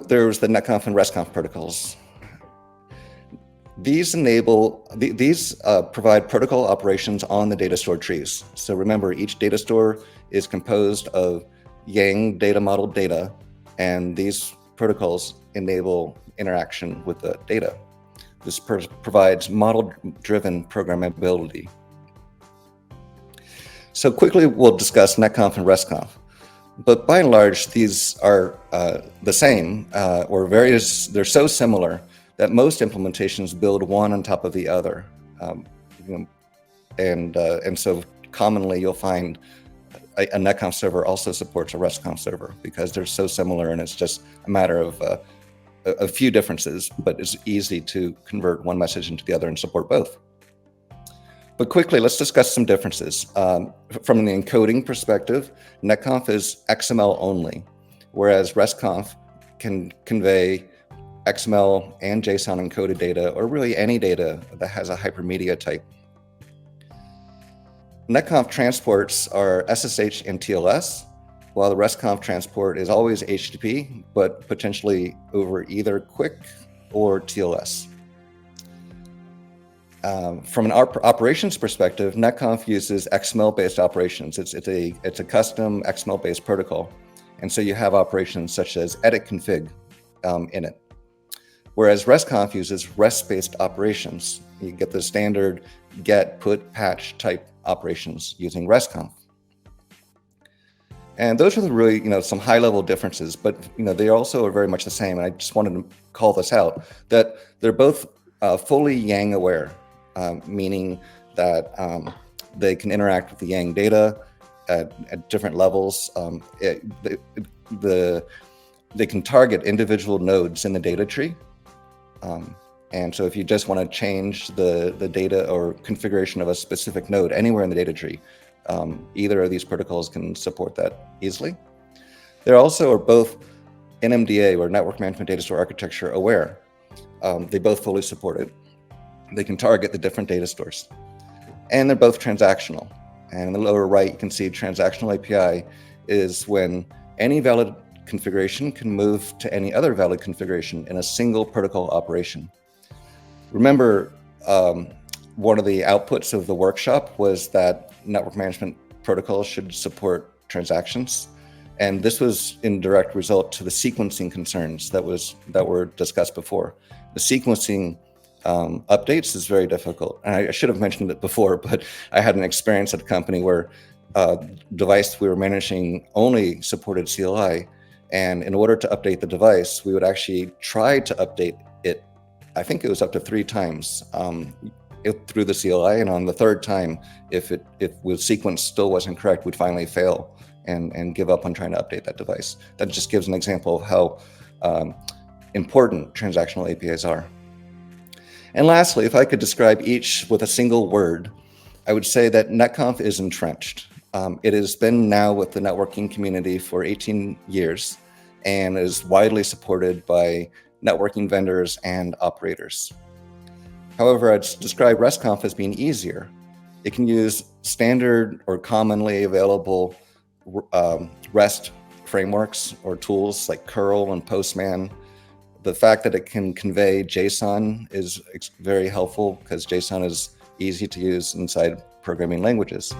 there's the NETCONF and RESTCONF protocols. These provide protocol operations on the data store trees. So remember, each data store is composed of Yang data modeled data, and these protocols enable interaction with the data. This provides model-driven programmability. So quickly, we'll discuss NETCONF and RESTCONF. But by and large, these are the same, they're so similar that most implementations build one on top of the other. And so commonly you'll find a NETCONF server also supports a RESTCONF server because they're so similar, and it's just a matter of a few differences, but it's easy to convert one message into the other and support both. But quickly, let's discuss some differences. From the encoding perspective, NETCONF is XML only, whereas RESTCONF can convey XML and JSON encoded data, or really any data that has a hypermedia type. NETCONF transports are SSH and TLS, while the RESTCONF transport is always HTTP, but potentially over either QUIC or TLS. From an operations perspective, NETCONF uses XML-based operations. It's a custom XML-based protocol, and so you have operations such as edit config in it. Whereas RESTCONF uses REST-based operations. You get the standard get, put, patch type operations using RESTCONF. And those are the really, some high-level differences, but they also are very much the same. And I just wanted to call this out, that they're both fully Yang aware, meaning that they can interact with the Yang data at different levels. They can target individual nodes in the data tree. And so if you just want to change the data or configuration of a specific node anywhere in the data tree, either of these protocols can support that easily. They also are both NMDA, or Network Management Data Store Architecture, aware. They both fully support it. They can target the different data stores. And they're both transactional. And in the lower right, you can see transactional API is when any valid configuration can move to any other valid configuration in a single protocol operation. Remember, one of the outputs of the workshop was that network management protocols should support transactions. And this was in direct result to the sequencing concerns that were discussed before. The sequencing updates is very difficult. And I should have mentioned it before, but I had an experience at a company where device we were managing only supported CLI. And in order to update the device, we would actually try to update it. I think it was up to 3 times through the CLI. And on the 3rd time, if the sequence still wasn't correct, we'd finally fail and give up on trying to update that device. That just gives an example of how important transactional APIs are. And lastly, if I could describe each with a single word, I would say that NETCONF is entrenched. It has been now with the networking community for 18 years and is widely supported by networking vendors and operators. However, I'd describe RESTCONF as being easier. It can use standard or commonly available REST frameworks or tools like curl and Postman. The fact that it can convey JSON is very helpful because JSON is easy to use inside programming languages.